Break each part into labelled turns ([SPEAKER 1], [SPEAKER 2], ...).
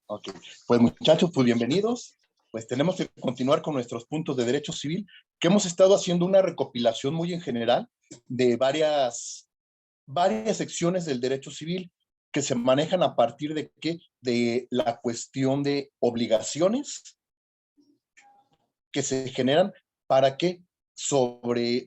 [SPEAKER 1] Ok, pues muchachos, pues bienvenidos. Pues tenemos que continuar con nuestros puntos de derecho civil, que hemos estado haciendo una recopilación muy en general de varias secciones del derecho civil que se manejan a partir de qué, de la cuestión de obligaciones que se generan para qué,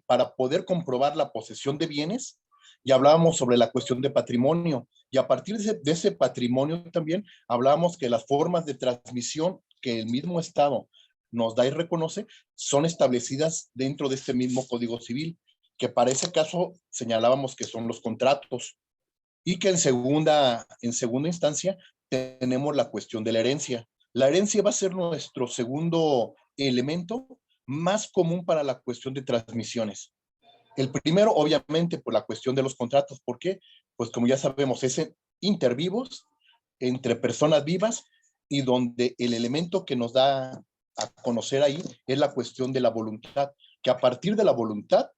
[SPEAKER 1] para poder comprobar la posesión de bienes, y hablábamos sobre la cuestión de patrimonio, y a partir de ese patrimonio también hablábamos que las formas de transmisión que el mismo Estado nos da y reconoce son establecidas dentro de este mismo Código Civil, que para ese caso señalábamos que son los contratos, y que en segunda instancia tenemos la cuestión de la herencia. La herencia va a ser nuestro segundo elemento más común para la cuestión de transmisiones. El primero, obviamente, por la cuestión de los contratos. ¿Por qué? Pues como ya sabemos, es intervivos entre personas vivas, y donde el elemento que nos da a conocer ahí es la cuestión de la voluntad, que a partir de la voluntad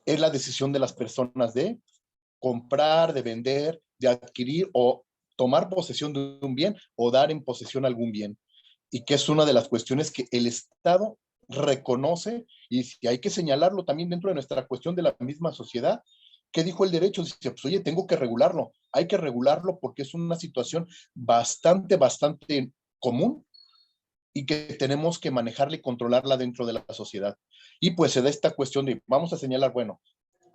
[SPEAKER 1] es la decisión de las personas de comprar, de vender, de adquirir o tomar posesión de un bien o dar en posesión algún bien. Y que es una de las cuestiones que el Estado reconoce, y si hay que señalarlo también dentro de nuestra cuestión de la misma sociedad. ¿Qué dijo el derecho? Dice, pues oye, tengo que regularlo, hay que regularlo porque es una situación bastante común, y que tenemos que manejarla y controlarla dentro de la sociedad. Y pues se da esta cuestión de, vamos a señalar, bueno,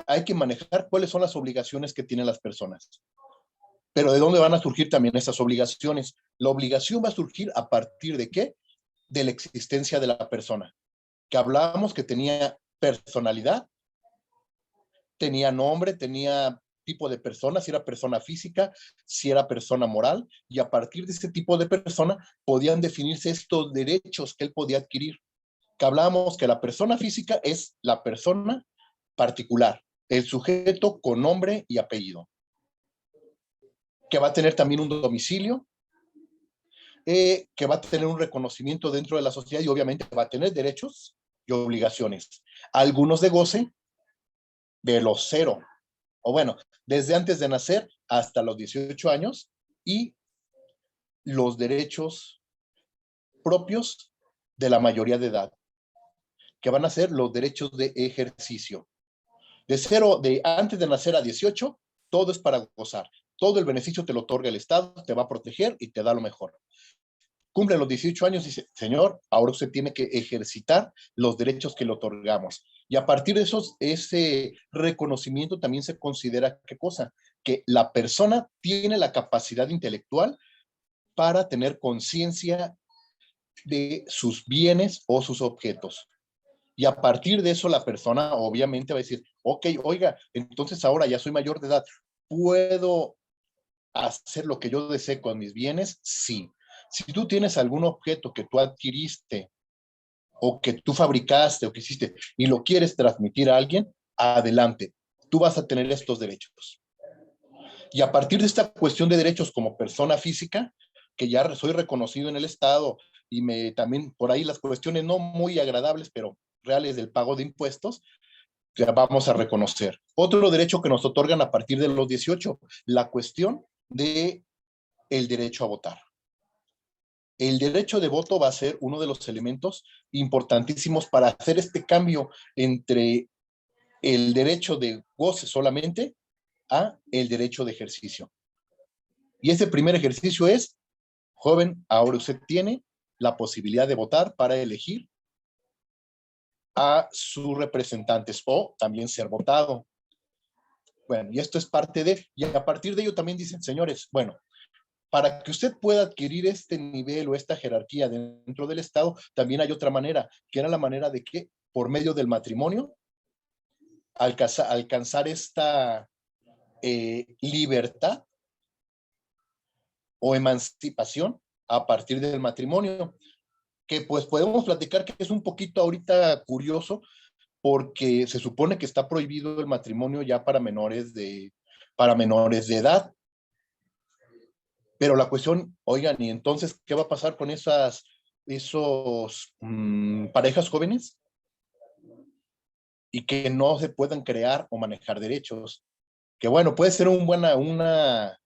[SPEAKER 1] hay que manejar cuáles son las obligaciones que tienen las personas. Pero ¿de dónde van a surgir también esas obligaciones? La obligación va a surgir a partir de qué? De la existencia de la persona. Que hablábamos que tenía personalidad, tenía nombre, tenía tipo de persona, si era persona física, si era persona moral, y a partir de ese tipo de persona podían definirse estos derechos que él podía adquirir. Que hablábamos que la persona física es la persona particular, el sujeto con nombre y apellido, que va a tener también un domicilio, que va a tener un reconocimiento dentro de la sociedad, y obviamente va a tener derechos y obligaciones. Algunos de goce de los 0, o bueno, desde antes de nacer hasta los 18 años, y los derechos propios de la mayoría de edad, que van a ser los derechos de ejercicio. De 0, de antes de nacer a 18, todo es para gozar. Todo el beneficio te lo otorga el Estado, te va a proteger y te da lo mejor. Cumple los 18 años y dice, señor, ahora usted tiene que ejercitar los derechos que le otorgamos. Y a partir de ese reconocimiento también se considera, ¿qué cosa? Que la persona tiene la capacidad intelectual para tener conciencia de sus bienes o sus objetos. Y a partir de eso la persona obviamente va a decir, ok, oiga, entonces ahora ya soy mayor de edad, ¿puedo hacer lo que yo desee con mis bienes? Sí. Si tú tienes algún objeto que tú adquiriste o que tú fabricaste o que hiciste y lo quieres transmitir a alguien, adelante, tú vas a tener estos derechos. Y a partir de esta cuestión de derechos como persona física, que ya soy reconocido en el Estado, y también por ahí las cuestiones no muy agradables, pero reales, del pago de impuestos, ya vamos a reconocer. Otro derecho que nos otorgan a partir de los 18, la cuestión de el derecho a votar. El derecho de voto va a ser uno de los elementos importantísimos para hacer este cambio entre el derecho de goce solamente a el derecho de ejercicio. Y ese primer ejercicio es, joven, ahora usted tiene la posibilidad de votar para elegir a sus representantes o también ser votado. Bueno, y esto es parte de, y a partir de ello también dicen, señores, bueno, para que usted pueda adquirir este nivel o esta jerarquía dentro del Estado, también hay otra manera, que era la manera de que por medio del matrimonio alcanzar esta libertad o emancipación a partir del matrimonio, que pues podemos platicar que es un poquito ahorita curioso, porque se supone que está prohibido el matrimonio ya para menores de edad. Pero la cuestión, oigan, ¿y entonces qué va a pasar con esos parejas jóvenes? Y que no se puedan crear o manejar derechos. Que bueno, puede ser una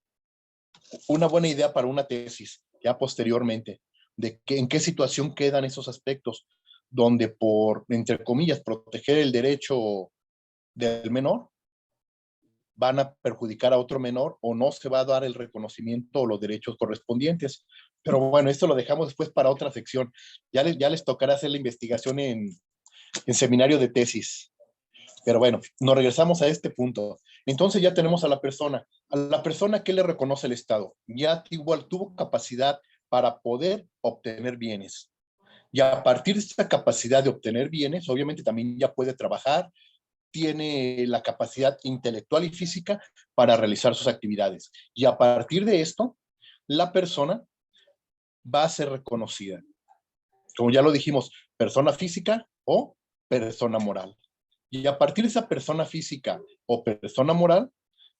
[SPEAKER 1] buena idea para una tesis, ya posteriormente, de que, en qué situación quedan esos aspectos, donde por, entre comillas, proteger el derecho del menor, van a perjudicar a otro menor o no se va a dar el reconocimiento o los derechos correspondientes. Pero bueno, esto lo dejamos después para otra sección. Ya les tocará hacer la investigación en seminario de tesis. Pero bueno, nos regresamos a este punto. Entonces ya tenemos a la persona. A la persona que le reconoce el Estado. Ya igual tuvo capacidad para poder obtener bienes. Y a partir de esta capacidad de obtener bienes, obviamente también ya puede trabajar, tiene la capacidad intelectual y física para realizar sus actividades. Y a partir de esto, la persona va a ser reconocida. Como ya lo dijimos, persona física o persona moral. Y a partir de esa persona física o persona moral,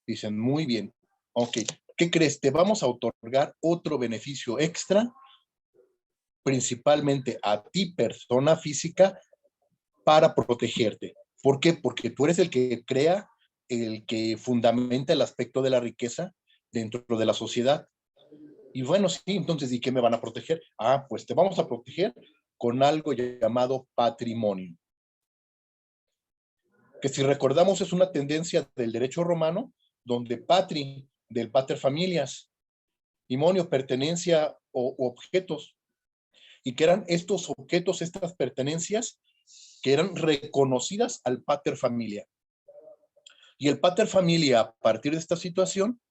[SPEAKER 1] dicen, muy bien, ok, ¿qué crees? Te vamos a otorgar otro beneficio extra, principalmente a ti, persona física, para protegerte. ¿Por qué? Porque tú eres el que crea, el que fundamenta el aspecto de la riqueza dentro de la sociedad. Y bueno, sí, entonces, ¿y qué me van a proteger? Ah, pues te vamos a proteger con algo llamado patrimonio, que si recordamos es una tendencia del derecho romano, donde patri, del pater familias, y monio, pertenencia o objetos, y que eran estos objetos, estas pertenencias, que eran reconocidas al pater familia. Y el pater familia, a partir de esta situación,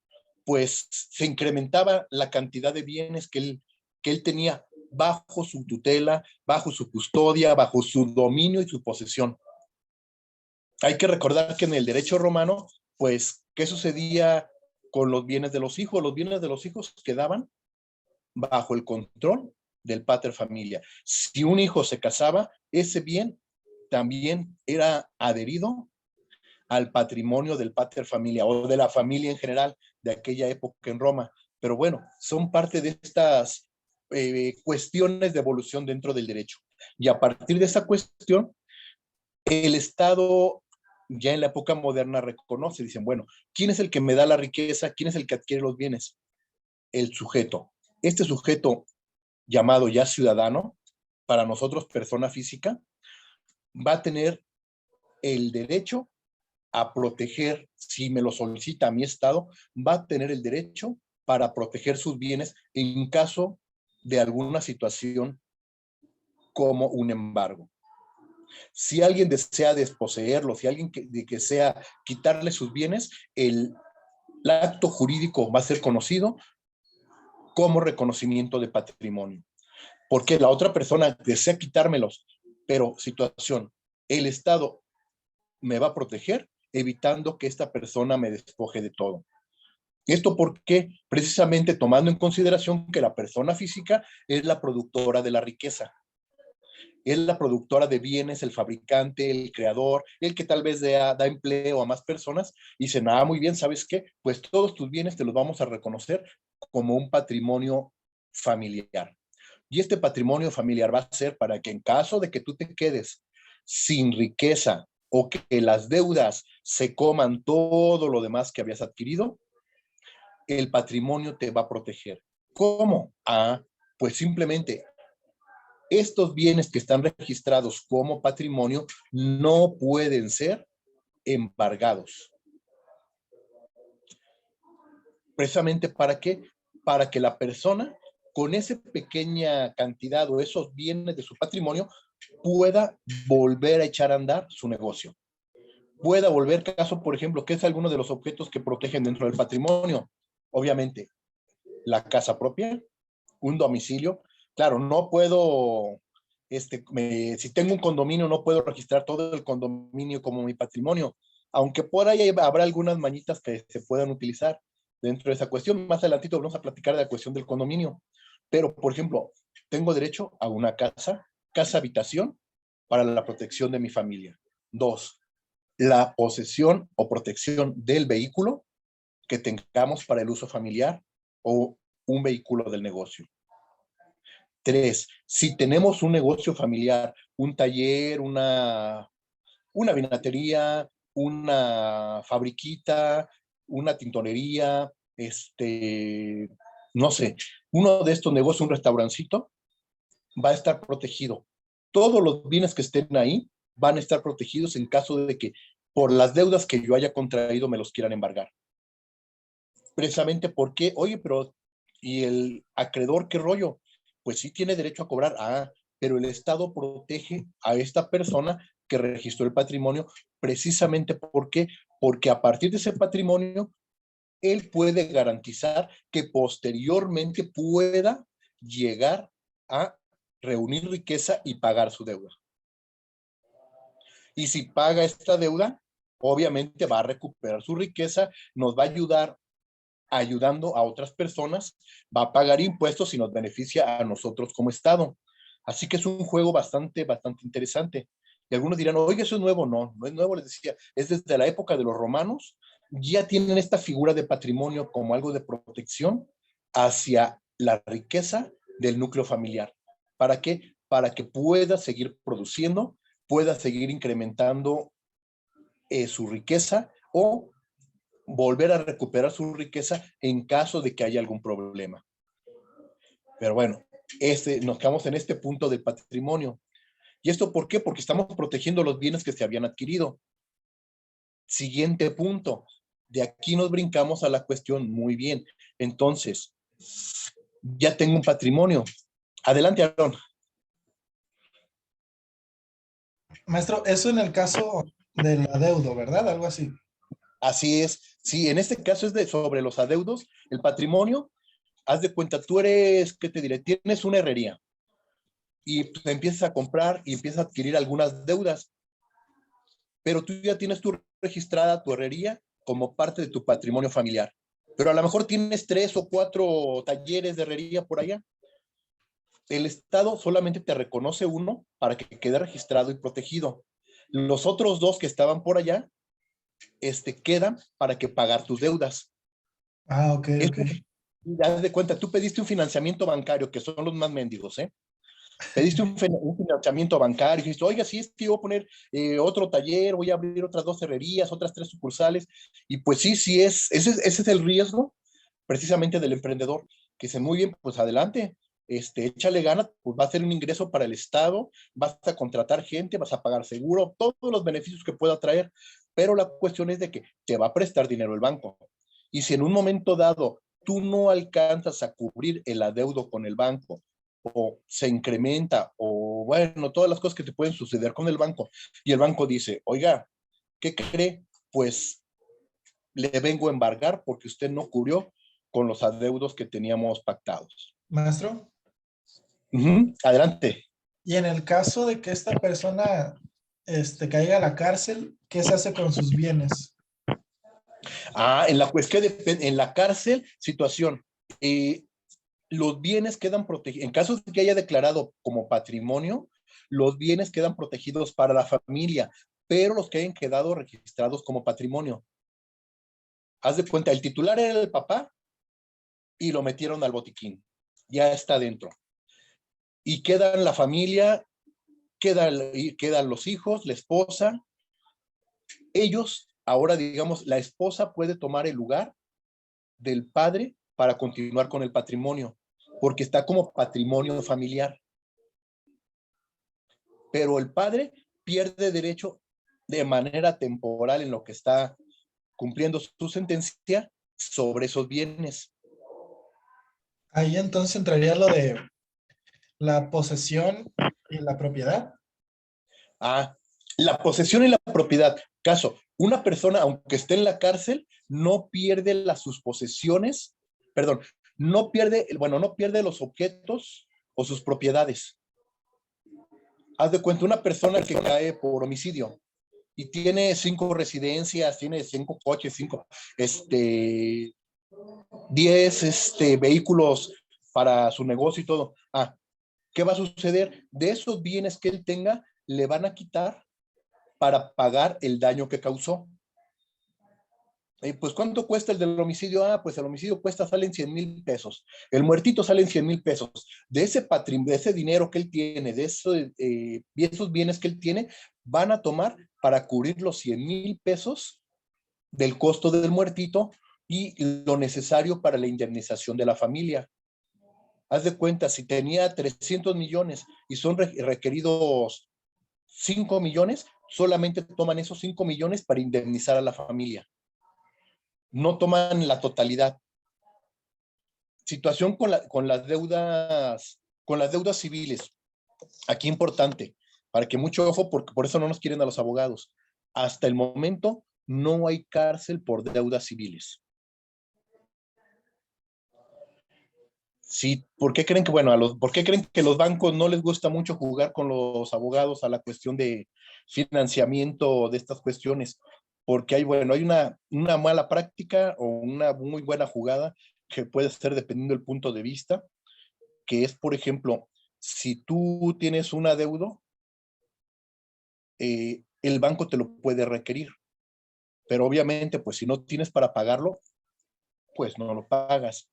[SPEAKER 1] pues se incrementaba la cantidad de bienes que él tenía bajo su tutela, bajo su custodia, bajo su dominio y su posesión. Hay que recordar que en el derecho romano, pues, ¿qué sucedía con los bienes de los hijos? Los bienes de los hijos quedaban bajo el control del pater familia. Si un hijo se casaba, ese bien también era adherido al patrimonio del pater familia o de la familia en general de aquella época en Roma. Pero bueno, son parte de estas cuestiones de evolución dentro del derecho. Y a partir de esa cuestión, el Estado ya en la época moderna reconoce, dicen, bueno, ¿quién es el que me da la riqueza? ¿Quién es el que adquiere los bienes? El sujeto. Este sujeto llamado ya ciudadano, para nosotros persona física, va a tener el derecho a proteger, si me lo solicita mi Estado, va a tener el derecho para proteger sus bienes en caso de alguna situación como un embargo. Si alguien desea desposeerlo, si alguien desea quitarle sus bienes, el acto jurídico va a ser conocido como reconocimiento de patrimonio. Porque la otra persona desea quitármelos, pero situación, el Estado me va a proteger evitando que esta persona me despoje de todo. ¿Esto por qué? Precisamente tomando en consideración que la persona física es la productora de la riqueza, es la productora de bienes, el fabricante, el creador, el que tal vez da empleo a más personas y dicen, ah, muy bien, ¿sabes qué? Pues todos tus bienes te los vamos a reconocer como un patrimonio familiar. Y este patrimonio familiar va a ser para que en caso de que tú te quedes sin riqueza o que las deudas se coman todo lo demás que habías adquirido, el patrimonio te va a proteger. ¿Cómo? Ah, pues simplemente estos bienes que están registrados como patrimonio no pueden ser embargados. Precisamente para qué? Para que la persona con esa pequeña cantidad o esos bienes de su patrimonio pueda volver a echar a andar su negocio. Pueda volver caso, por ejemplo, que es alguno de los objetos que protegen dentro del patrimonio. Obviamente, la casa propia, un domicilio. Claro, no puedo, si tengo un condominio, no puedo registrar todo el condominio como mi patrimonio, aunque por ahí habrá algunas mañitas que se puedan utilizar dentro de esa cuestión. Más adelantito vamos a platicar de la cuestión del condominio. Pero, por ejemplo, tengo derecho a una casa habitación para la protección de mi familia. Dos, la posesión o protección del vehículo que tengamos para el uso familiar o un vehículo del negocio. Tres, si tenemos un negocio familiar, un taller, una vinatería, una fabriquita, una tintorería, no sé, uno de estos negocios, un restaurancito, va a estar protegido. Todos los bienes que estén ahí van a estar protegidos en caso de que por las deudas que yo haya contraído me los quieran embargar. Precisamente porque, oye, pero ¿y el acreedor qué rollo? Pues sí tiene derecho a cobrar. Ah, pero el Estado protege a esta persona que registró el patrimonio precisamente porque a partir de ese patrimonio él puede garantizar que posteriormente pueda llegar a reunir riqueza y pagar su deuda. Y si paga esta deuda, obviamente va a recuperar su riqueza, nos va a ayudar ayudando a otras personas, va a pagar impuestos y nos beneficia a nosotros como Estado. Así que es un juego bastante interesante. Y algunos dirán, oye, eso es nuevo. No, no es nuevo, les decía, es desde la época de los romanos, ya tienen esta figura de patrimonio como algo de protección hacia la riqueza del núcleo familiar. ¿Para qué? Para que pueda seguir produciendo, pueda seguir incrementando su riqueza o volver a recuperar su riqueza en caso de que haya algún problema. Pero bueno, nos quedamos en este punto del patrimonio. ¿Y esto por qué? Porque estamos protegiendo los bienes que se habían adquirido. Siguiente punto. De aquí nos brincamos a la cuestión muy bien. Entonces, ya tengo un patrimonio. Adelante, Aaron.
[SPEAKER 2] Maestro, eso en el caso del adeudo, ¿verdad? Algo así.
[SPEAKER 1] Así es. Sí, en este caso es sobre los adeudos. El patrimonio, haz de cuenta, tú eres, ¿qué te diré? Tienes una herrería y pues, empiezas a comprar y empiezas a adquirir algunas deudas, pero tú ya tienes registrada tu herrería como parte de tu patrimonio familiar. Pero a lo mejor tienes 3 o 4 talleres de herrería por allá. El Estado solamente te reconoce uno para que quede registrado y protegido. Los otros 2 que estaban por allá quedan para que pagar tus deudas.
[SPEAKER 2] Ah, ok, ok.
[SPEAKER 1] Esto, ya de cuenta, tú pediste un financiamiento bancario, que son los más mendigos, ¿eh? Pediste un financiamiento bancario y dijiste, oiga, sí, es que voy a poner otro taller, voy a abrir otras 2 herrerías, otras 3 sucursales. Y pues sí, ese es el riesgo precisamente del emprendedor, que dice, muy bien, pues adelante, échale ganas, pues va a ser un ingreso para el Estado, vas a contratar gente, vas a pagar seguro, todos los beneficios que pueda traer, pero la cuestión es de que te va a prestar dinero el banco. Y si en un momento dado tú no alcanzas a cubrir el adeudo con el banco, o se incrementa, o bueno, todas las cosas que te pueden suceder con el banco, y el banco dice, oiga, ¿qué cree? Pues le vengo a embargar porque usted no cubrió con los adeudos que teníamos pactados.
[SPEAKER 2] Maestro.
[SPEAKER 1] Adelante.
[SPEAKER 2] Y en el caso de que esta persona caiga a la cárcel, ¿qué se hace con sus bienes?
[SPEAKER 1] En la cárcel, situación. Los bienes quedan protegidos. En caso de que haya declarado como patrimonio, los bienes quedan protegidos para la familia, pero los que hayan quedado registrados como patrimonio. Haz de cuenta, el titular era el papá y lo metieron al botiquín. Ya está dentro. Y quedan la familia, quedan los hijos, la esposa. Ellos, ahora digamos, la esposa puede tomar el lugar del padre para continuar con el patrimonio, porque está como patrimonio familiar. Pero el padre pierde derecho de manera temporal en lo que está cumpliendo su sentencia sobre esos bienes.
[SPEAKER 2] Ahí entonces entraría lo de la posesión y la propiedad.
[SPEAKER 1] La posesión y la propiedad. Caso, una persona, aunque esté en la cárcel, no pierde sus posesiones, perdón, no pierde los objetos o sus propiedades. Haz de cuenta, una persona que cae por homicidio y tiene 5 residencias, tiene 5 coches, 10 vehículos para su negocio y todo. ¿Qué va a suceder? De esos bienes que él tenga, le van a quitar para pagar el daño que causó. Pues ¿cuánto cuesta el del homicidio? Pues el homicidio salen 100,000 pesos. El muertito salen 100,000 pesos. De ese dinero que él tiene, y esos bienes que él tiene, van a tomar para cubrir los 100,000 pesos del costo del muertito y lo necesario para la indemnización de la familia. Haz de cuenta, si tenía 300 millones y son requeridos 5 millones, solamente toman esos 5 millones para indemnizar a la familia. No toman la totalidad. Situación con las deudas civiles. Aquí importante, para que mucho ojo, porque por eso no nos quieren a los abogados. Hasta el momento no hay cárcel por deudas civiles. Sí, ¿por qué creen que, bueno, por qué creen que los bancos no les gusta mucho jugar con los abogados a la cuestión de financiamiento de estas cuestiones? Porque hay una mala práctica o una muy buena jugada que puede ser dependiendo del punto de vista, que es, por ejemplo, si tú tienes un adeudo, el banco te lo puede requerir, pero obviamente, pues si no tienes para pagarlo, pues no lo pagas.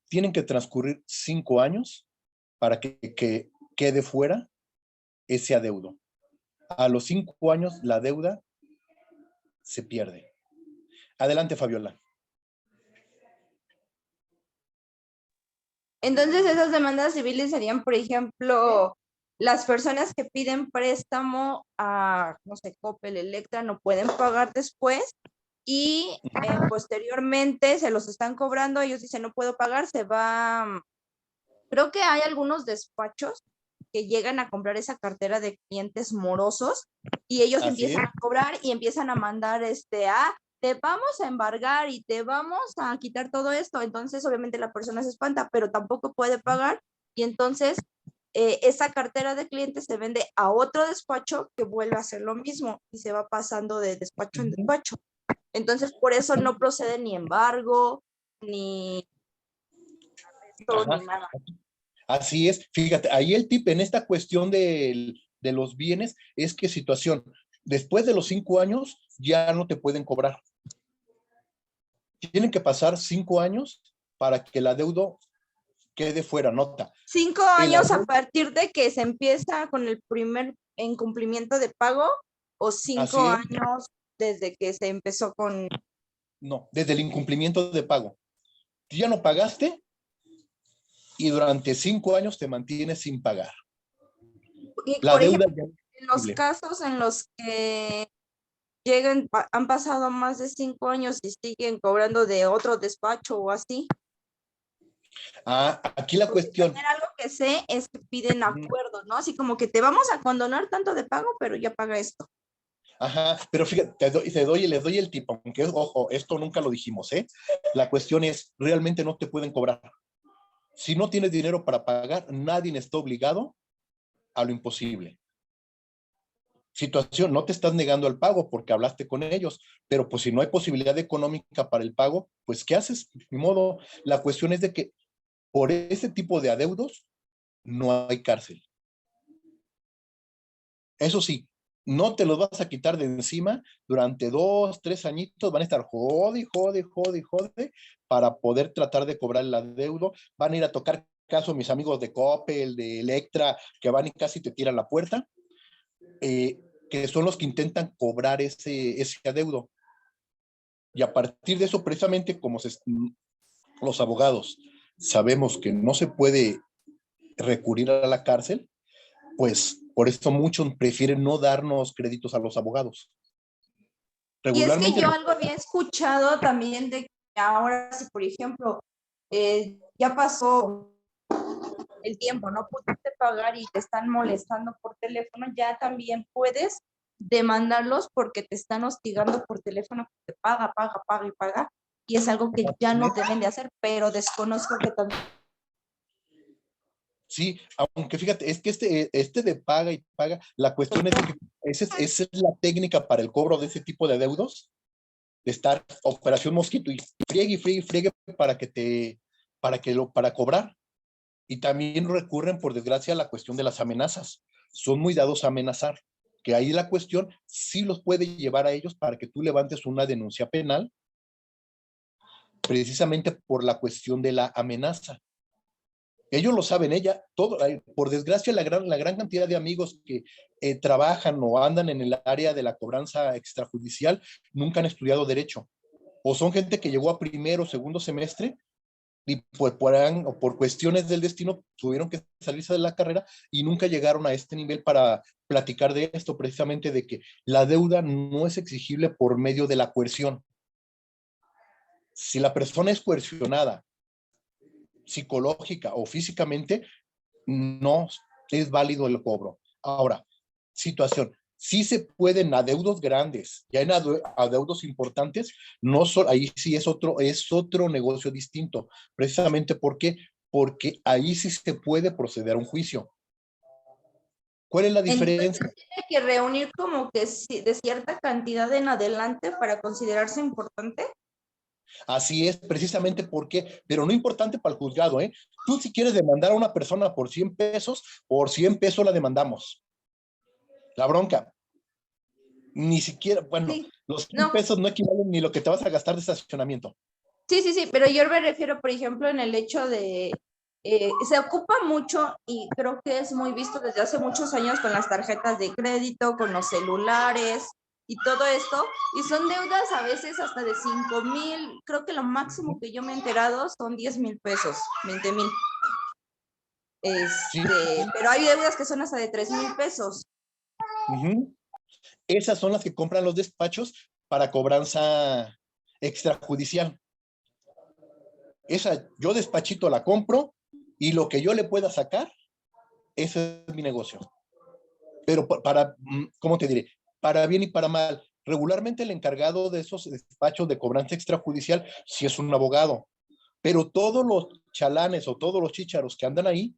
[SPEAKER 1] Tienen que transcurrir 5 años para que quede fuera ese adeudo. A los 5 años la deuda se pierde. Adelante, Fabiola.
[SPEAKER 3] Entonces, esas demandas civiles serían, por ejemplo, las personas que piden préstamo a, no sé, Coppel, Electra, no pueden pagar después y posteriormente se los están cobrando, ellos dicen no puedo pagar, se va. Creo que hay algunos despachos que llegan a comprar esa cartera de clientes morosos y ellos
[SPEAKER 1] Así
[SPEAKER 3] empiezan
[SPEAKER 1] es.
[SPEAKER 3] a cobrar y empiezan a mandar te vamos a embargar y te vamos a quitar todo esto. Entonces, obviamente la persona se espanta, pero tampoco puede pagar y entonces esa cartera de clientes se vende a otro despacho que vuelve a hacer lo mismo y se va pasando de despacho en despacho. Entonces, por eso no procede ni embargo, ni arresto, ni nada.
[SPEAKER 1] Así es. Fíjate, ahí el tip en esta cuestión de los bienes es que situación, después de los 5 años ya no te pueden cobrar. Tienen que pasar 5 años para que el adeudo quede fuera, nota.
[SPEAKER 3] 5 años a partir de que se empieza con el primer incumplimiento de pago o 5 años desde que se empezó con...
[SPEAKER 1] No, desde el incumplimiento de pago. Tú ya no pagaste y durante 5 años te mantienes sin pagar.
[SPEAKER 3] Y
[SPEAKER 1] La
[SPEAKER 3] por
[SPEAKER 1] deuda
[SPEAKER 3] ejemplo, en los casos en los que han pasado más de 5 años y siguen cobrando de otro despacho o así.
[SPEAKER 1] Aquí la cuestión.
[SPEAKER 3] También algo que sé es que piden acuerdos, ¿no? Así como que te vamos a condonar tanto de pago, pero ya paga esto.
[SPEAKER 1] Ajá, pero fíjate, les doy el tip, aunque, ojo, esto nunca lo dijimos, ¿eh? La cuestión es, realmente no te pueden cobrar. Si no tienes dinero para pagar, nadie está obligado a lo imposible. Situación, no te estás negando al pago porque hablaste con ellos, pero pues si no hay posibilidad económica para el pago, pues ¿qué haces? Ni modo. La cuestión es de que por ese tipo de adeudos no hay cárcel. Eso sí, no te los vas a quitar de encima durante 2, 3 añitos, van a estar jode para poder tratar de cobrar el adeudo. Van a ir a tocar caso mis amigos de Coppel, de Electra, que van y casi te tiran la puerta, que son los que intentan cobrar ese adeudo. Y a partir de eso, precisamente como los abogados sabemos que no se puede recurrir a la cárcel, pues por eso muchos prefieren no darnos créditos a los abogados.
[SPEAKER 3] Regularmente, y es que yo algo había escuchado también de que ahora, si por ejemplo, ya pasó el tiempo, no pudiste pagar y te están molestando por teléfono, ya también puedes demandarlos porque te están hostigando por teléfono, que te paga, y es algo que ya no deben de hacer, pero desconozco que también.
[SPEAKER 1] Sí, aunque fíjate, es que este de paga y paga, la cuestión es que esa es la técnica para el cobro de ese tipo de adeudos, de estar operación mosquito y friegue para cobrar. Y también recurren, por desgracia, a la cuestión de las amenazas. Son muy dados a amenazar, que ahí la cuestión sí los puede llevar a ellos para que tú levantes una denuncia penal, precisamente por la cuestión de la amenaza. Ellos lo saben, por desgracia, la gran cantidad de amigos que trabajan o andan en el área de la cobranza extrajudicial nunca han estudiado derecho. o son gente que llegó a primero o segundo semestre y o por cuestiones del destino tuvieron que salirse de la carrera y nunca llegaron a este nivel para platicar de esto, precisamente de que la deuda no es exigible por medio de la coerción. Si la persona es coercionada psicológica o físicamente, no es válido el cobro. Ahora, situación, sí se pueden adeudos grandes, ya en adeudos importantes, no ahí sí es otro negocio distinto, precisamente porque ahí sí se puede proceder a un juicio. ¿Cuál es la diferencia?
[SPEAKER 3] Entonces tiene que reunir como que de cierta cantidad en adelante para considerarse importante.
[SPEAKER 1] Así es, precisamente porque, pero no importante para el juzgado, ¿eh? Tú si quieres demandar a una persona por 100 pesos, por 100 pesos la demandamos. La bronca. Ni siquiera, bueno,
[SPEAKER 3] Sí,
[SPEAKER 1] los 100
[SPEAKER 3] no,
[SPEAKER 1] pesos no equivalen ni lo que te vas a gastar de estacionamiento.
[SPEAKER 3] sí, pero yo me refiero, por ejemplo, en el hecho de, se ocupa mucho y creo que es muy visto desde hace muchos años con las tarjetas de crédito, con los celulares y todo esto, y son deudas a veces hasta de 5,000, creo que lo máximo que yo me he enterado son 10,000 pesos, 20,000.
[SPEAKER 1] Sí,
[SPEAKER 3] Pero hay deudas que son hasta de 3,000 pesos.
[SPEAKER 1] esas son las que compran los despachos para cobranza extrajudicial. Esa, yo despachito la compro y lo que yo le pueda sacar, ese es mi negocio. Pero para, ¿cómo te diré? Para bien y para mal. Regularmente el encargado de esos despachos de cobranza extrajudicial sí es un abogado, pero todos los chalanes o todos los chícharos que andan ahí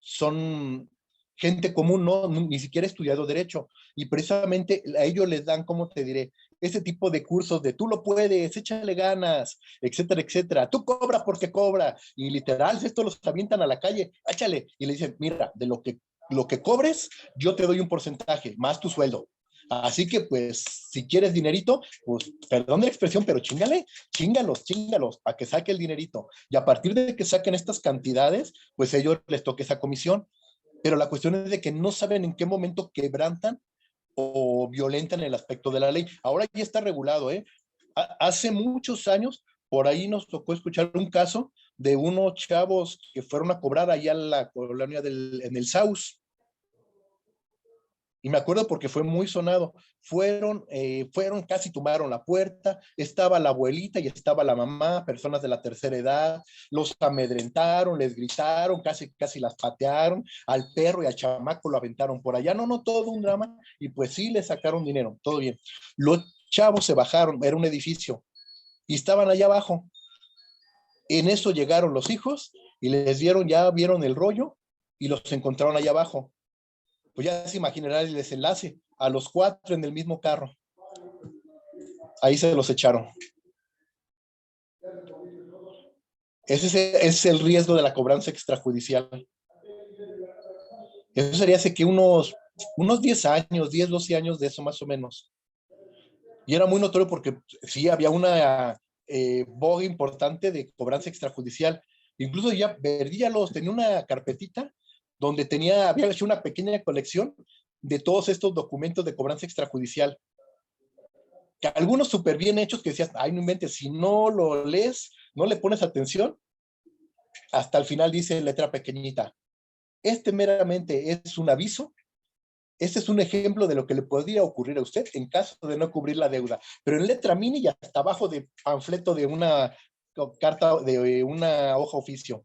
[SPEAKER 1] son gente común, no, ni siquiera estudiado derecho, y precisamente a ellos les dan, ¿cómo te diré? Ese tipo de cursos de tú lo puedes, échale ganas, etcétera, etcétera. Tú cobra porque cobra, y literal, esto los avientan a la calle, échale, y le dicen, mira, de lo que cobres, yo te doy un porcentaje, más tu sueldo. Así que, pues, si quieres dinerito, pues, perdón de la expresión, pero chingalos, para que saque el dinerito. Y a partir de que saquen estas cantidades, pues ellos les toque esa comisión. Pero la cuestión es de que no saben en qué momento quebrantan o violentan el aspecto de la ley. Ahora ya está regulado, ¿eh? Hace muchos años, por ahí nos tocó escuchar un caso de unos chavos que fueron a cobrar allá a la colonia en el Saus. Y me acuerdo porque fue muy sonado. Fueron, casi tumbaron la puerta, estaba la abuelita y estaba la mamá, personas de la tercera edad, los amedrentaron, les gritaron, casi las patearon, al perro y al chamaco lo aventaron por allá. No, todo un drama, y pues sí, le sacaron dinero, todo bien. Los chavos se bajaron, era un edificio, y estaban allá abajo. En eso llegaron los hijos y ya vieron el rollo y los encontraron allá abajo. Pues ya se imaginará el desenlace, a los 4 en el mismo carro. Ahí se los echaron. Ese es el riesgo de la cobranza extrajudicial. Eso sería hace que unos 10 años, 10, 12 años de eso más o menos. Y era muy notorio porque sí, había una boga importante de cobranza extrajudicial. Incluso ya Verdíalos tenía una carpetita donde había hecho una pequeña colección de todos estos documentos de cobranza extrajudicial. Que algunos súper bien hechos que decías, ay, no inventes, si no lo lees, no le pones atención, hasta el final dice en letra pequeñita, este meramente es un aviso, este es un ejemplo de lo que le podría ocurrir a usted en caso de no cubrir la deuda, pero en letra mini y hasta abajo de panfleto de una carta, de una hoja oficio.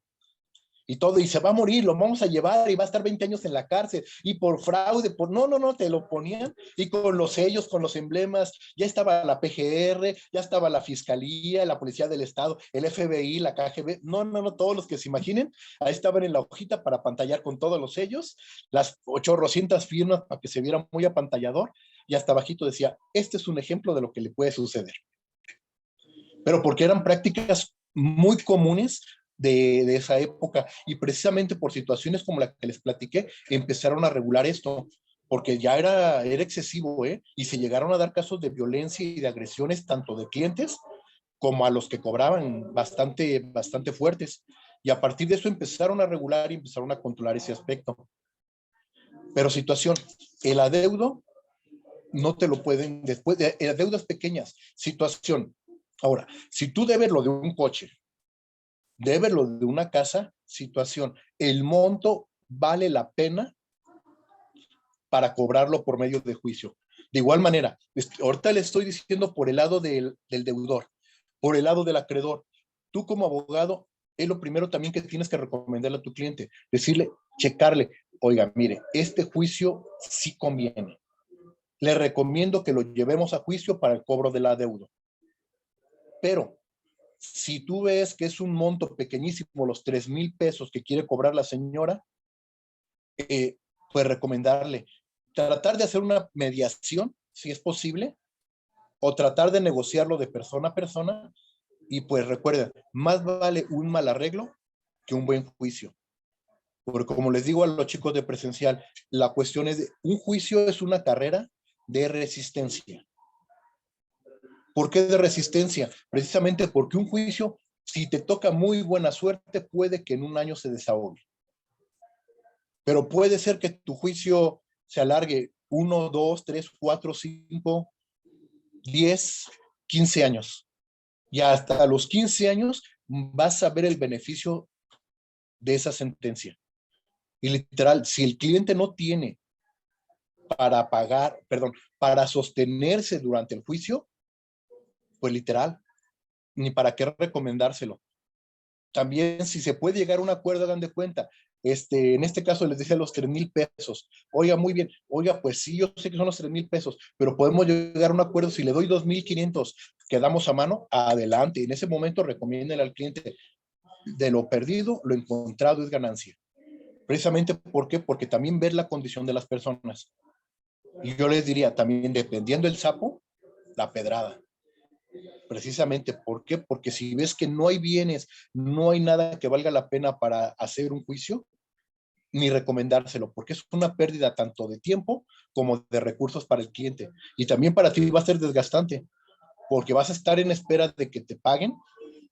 [SPEAKER 1] Y todo, y se va a morir, lo vamos a llevar y va a estar 20 años en la cárcel, y por fraude, no, te lo ponían, y con los sellos, con los emblemas, ya estaba la PGR, ya estaba la Fiscalía, la Policía del Estado, el FBI, la KGB, no, todos los que se imaginen, ahí estaban en la hojita para pantallar con todos los sellos, las 800 firmas para que se viera muy apantallador, y hasta abajito decía, este es un ejemplo de lo que le puede suceder. Pero porque eran prácticas muy comunes de esa época, y precisamente por situaciones como la que les platiqué, empezaron a regular esto, porque ya era excesivo, ¿eh? Y se llegaron a dar casos de violencia y de agresiones tanto de clientes como a los que cobraban bastante fuertes. Y a partir de eso empezaron a regular y empezaron a controlar ese aspecto. Pero situación, el adeudo no te lo pueden, después de deudas pequeñas, situación, Ahora, si tú debes lo de un coche, debes lo de una casa, situación, el monto vale la pena para cobrarlo por medio de juicio. De igual manera, ahorita le estoy diciendo por el lado del deudor, por el lado del acreedor. Tú como abogado, es lo primero también que tienes que recomendarle a tu cliente, decirle, checarle, oiga, mire, este juicio sí conviene. Le recomiendo que lo llevemos a juicio para el cobro de la deuda. Pero si tú ves que es un monto pequeñísimo, los 3,000 pesos que quiere cobrar la señora, pues recomendarle tratar de hacer una mediación, si es posible, o tratar de negociarlo de persona a persona. Y pues recuerden, más vale un mal arreglo que un buen juicio. Porque como les digo a los chicos de presencial, la cuestión es de un juicio es una carrera de resistencia. ¿Por qué de resistencia? Precisamente porque un juicio, si te toca muy buena suerte, puede que en un año se desahogue. Pero puede ser que tu juicio se alargue 1, 2, 3, 4, 5, 10, 15 años. Y hasta los 15 años vas a ver el beneficio de esa sentencia. Y literal, si el cliente no tiene para pagar, perdón, para sostenerse durante el juicio, pues literal, ni para qué recomendárselo. También si se puede llegar a un acuerdo, hagan de cuenta. En este caso les decía los 3,000 pesos. Oiga, muy bien. Oiga, pues sí, yo sé que son los 3,000 pesos, pero podemos llegar a un acuerdo. Si le doy 2,500, quedamos a mano, adelante. En ese momento recomienden al cliente, de lo perdido, lo encontrado es ganancia. Precisamente, ¿por qué? Porque también ver la condición de las personas. Y yo les diría, también dependiendo del sapo, la pedrada. Precisamente, ¿por qué? Porque si ves que no hay bienes, no hay nada que valga la pena para hacer un juicio, ni recomendárselo, porque es una pérdida tanto de tiempo como de recursos para el cliente. Y también para ti va a ser desgastante, porque vas a estar en espera de que te paguen,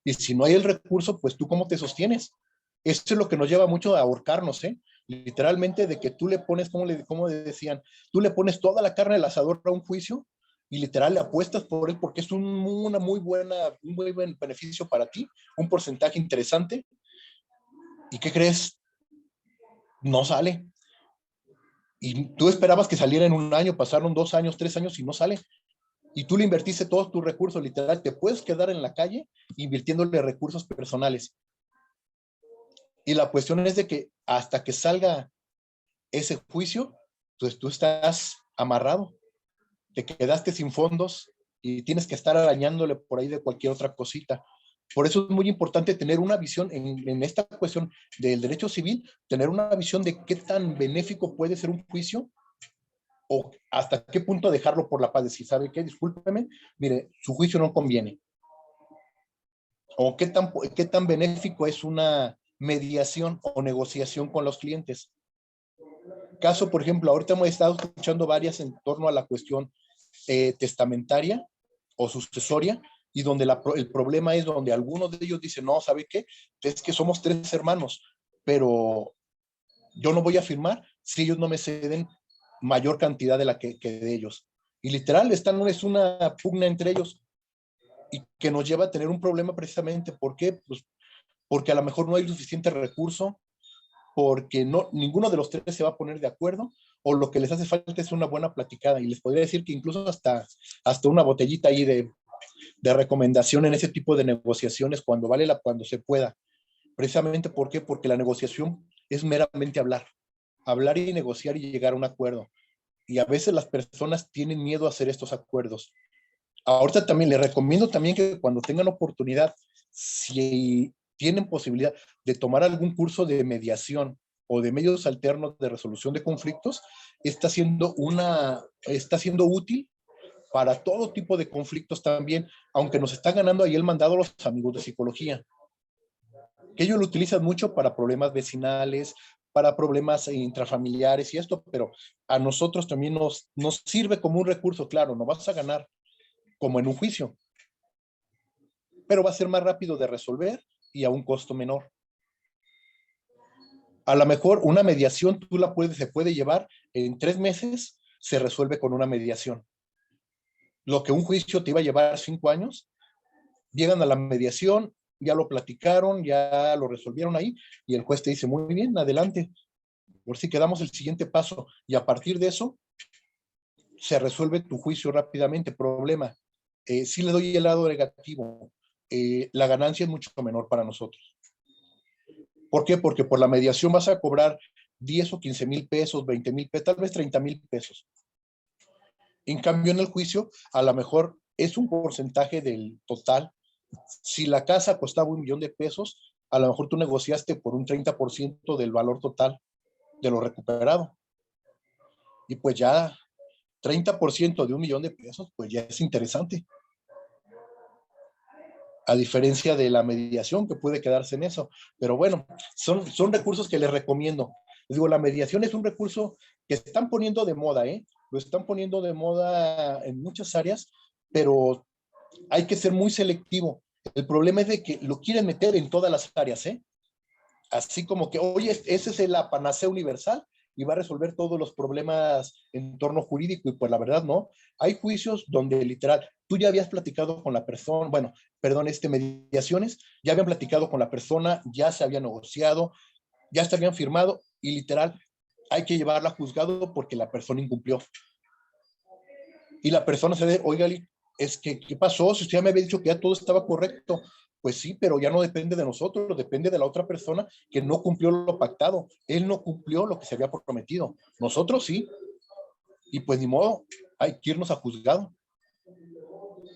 [SPEAKER 1] y si no hay el recurso, pues tú cómo te sostienes. Esto es lo que nos lleva mucho a ahorcarnos, ¿eh? Literalmente de que tú le pones, como decían, tú le pones toda la carne al asador a un juicio y literal le apuestas por él porque es un muy buen beneficio para ti, un porcentaje interesante. ¿Y qué crees? No sale. Y tú esperabas que saliera en un año, pasaron 2 años, 3 años y no sale. Y tú le invertiste todos tus recursos, literal, te puedes quedar en la calle invirtiéndole recursos personales. Y la cuestión es de que hasta que salga ese juicio, pues tú estás amarrado, te quedaste sin fondos y tienes que estar arañándole por ahí de cualquier otra cosita. Por eso es muy importante tener una visión en esta cuestión del derecho civil, tener una visión de qué tan benéfico puede ser un juicio o hasta qué punto dejarlo por la paz, decir, ¿sabe qué? Discúlpeme, mire, su juicio no conviene. O qué tan benéfico es una mediación o negociación con los clientes. Caso, por ejemplo, ahorita hemos estado escuchando varias en torno a la cuestión testamentaria o sucesoria, y donde el problema es donde algunos de ellos dicen, no, ¿sabe qué? Es que somos 3 hermanos, pero yo no voy a firmar si ellos no me ceden mayor cantidad de la que de ellos. Y literal, es una pugna entre ellos y que nos lleva a tener un problema precisamente. ¿Por qué? Pues porque a lo mejor no hay suficiente recurso, porque ninguno de los 3 se va a poner de acuerdo, o lo que les hace falta es una buena platicada. Y les podría decir que incluso hasta una botellita ahí de recomendación en ese tipo de negociaciones cuando se pueda. Precisamente, ¿por qué? Porque la negociación es meramente hablar y negociar y llegar a un acuerdo. Y a veces las personas tienen miedo a hacer estos acuerdos. Ahorita también les recomiendo también que cuando tengan oportunidad, si tienen posibilidad de tomar algún curso de mediación o de medios alternos de resolución de conflictos, está siendo útil para todo tipo de conflictos también, aunque nos están ganando ahí el mandado los amigos de psicología, que ellos lo utilizan mucho para problemas vecinales, para problemas intrafamiliares y esto, pero a nosotros también nos sirve como un recurso. Claro, no vas a ganar como en un juicio, pero va a ser más rápido de resolver y a un costo menor. A lo mejor una mediación se puede llevar en 3 meses, se resuelve con una mediación. Lo que un juicio te iba a llevar 5 años, llegan a la mediación, ya lo platicaron, ya lo resolvieron ahí, y el juez te dice, muy bien, adelante, por si quedamos el siguiente paso, y a partir de eso, se resuelve tu juicio rápidamente. Problema, si le doy el lado negativo, la ganancia es mucho menor para nosotros. ¿Por qué? Porque por la mediación vas a cobrar 10 o 15 mil pesos, 20 mil pesos, tal vez 30 mil pesos. En cambio, en el juicio, a lo mejor es un porcentaje del total. Si la casa costaba 1 millón de pesos, a lo mejor tú negociaste por un 30% del valor total de lo recuperado. Y pues ya 30% de 1 millón de pesos, pues ya es interesante. A diferencia de la mediación que puede quedarse en eso. Pero bueno, son recursos que les recomiendo. Les digo, la mediación es un recurso que están poniendo de moda, ¿eh? Lo están poniendo de moda en muchas áreas, pero hay que ser muy selectivo. El problema es de que lo quieren meter en todas las áreas, ¿eh? Así como que, oye, ese es la panacea universal y va a resolver todos los problemas en torno jurídico, y pues la verdad no. Hay juicios donde literal, tú ya habías platicado con la persona, bueno, perdón, mediaciones, ya habían platicado con la persona, ya se había negociado, ya se habían firmado, y literal, hay que llevarla a juzgado porque la persona incumplió. Y la persona se dice, oiga, es que, ¿qué pasó? Si usted ya me había dicho que ya todo estaba correcto. Pues sí, pero ya no depende de nosotros, depende de la otra persona que no cumplió lo pactado. Él no cumplió lo que se había prometido. Nosotros sí. Y pues ni modo, hay que irnos a juzgado.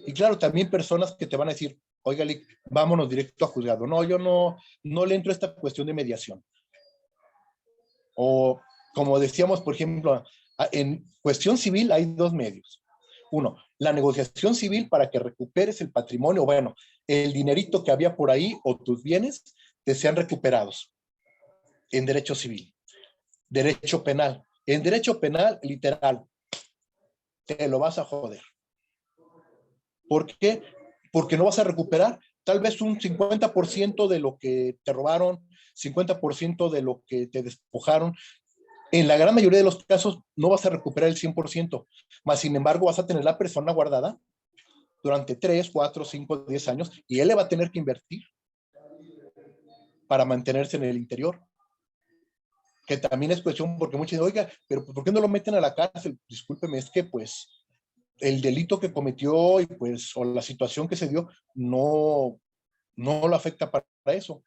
[SPEAKER 1] Y claro, también personas que te van a decir, oiga, vámonos directo a juzgado. No, yo no le entro a esta cuestión de mediación. O como decíamos, por ejemplo, en cuestión civil hay dos medios. Uno, la negociación civil para que recuperes el patrimonio, bueno, el dinerito que había por ahí o tus bienes te sean recuperados en derecho civil. Derecho penal. En derecho penal, literal, te lo vas a joder. ¿Por qué? Porque no vas a recuperar tal vez un 50% de lo que te robaron, 50% de lo que te despojaron. En la gran mayoría de los casos no vas a recuperar el 100%, más sin embargo vas a tener la persona guardada durante 3, 4, 5, 10 años, y él le va a tener que invertir para mantenerse en el interior. Que también es cuestión, porque muchos dicen, oiga, pero ¿por qué no lo meten a la cárcel? Discúlpeme, es que pues el delito que cometió y pues o la situación que se dio no lo afecta para eso.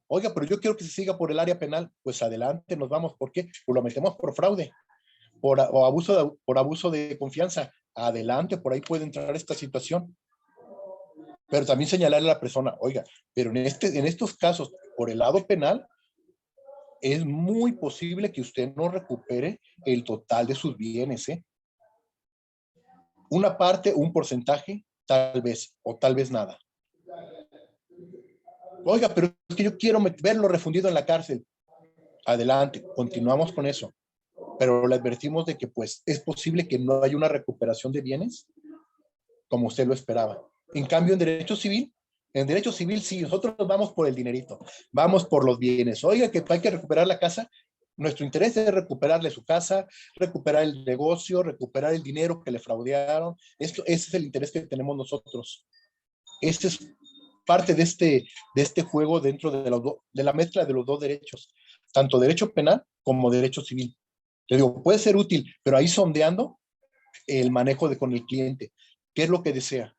[SPEAKER 1] Oiga, pero yo quiero que se siga por el área penal. Pues adelante, nos vamos. ¿Por qué? Pues lo metemos por fraude, por abuso de confianza. Adelante, por ahí puede entrar esta situación. Pero también señalarle a la persona, oiga, pero en estos casos, por el lado penal, es muy posible que usted no recupere el total de sus bienes, ¿eh? Una parte, un porcentaje, tal vez, o tal vez nada. Oiga, pero es que yo quiero verlo refundido en la cárcel. Adelante, continuamos con eso. Pero le advertimos de que pues es posible que no haya una recuperación de bienes como usted lo esperaba. En cambio, en derecho civil sí, nosotros vamos por el dinerito, vamos por los bienes. Oiga, que hay que recuperar la casa. Nuestro interés es recuperarle su casa, recuperar el negocio, recuperar el dinero que le fraudearon. Ese es el interés que tenemos nosotros. Este es parte de este juego dentro de la mezcla de los dos derechos, tanto derecho penal como derecho civil. Le digo, puede ser útil, pero ahí sondeando el manejo con el cliente, qué es lo que desea.